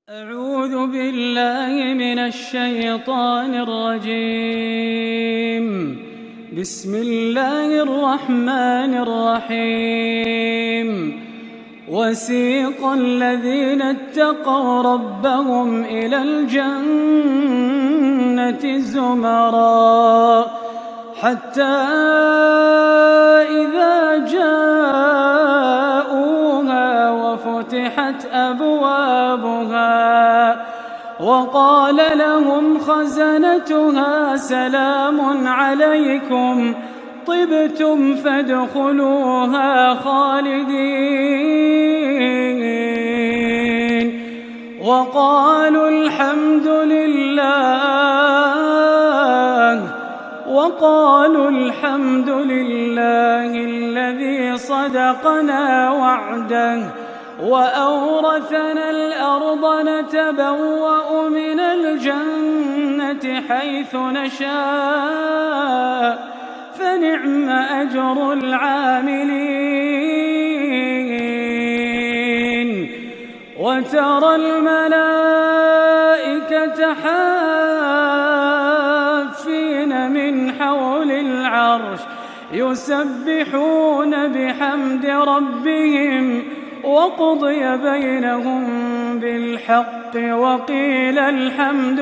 أعوذ بالله من الشيطان الرجيم. بسم الله الرحمن الرحيم. وسيق الذين اتقوا ربهم إلى الجنة زمرا حتى إذا جاءوها وفتحت أبوابها وقال لهم خزنتها سلام عليكم طبتم فادخلوها خالدين وقالوا الحمد لله الذي صدقنا وعده وأورثنا الأرض نتبوأ من الجنة حيث نشاء فنعم أجر العاملين. وترى الملائكة حافين من حول العرش يسبحون بحمد ربهم وقضي بينهم بالحق وقيل الحمد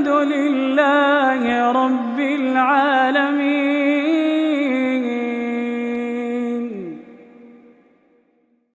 لله رب العالمين.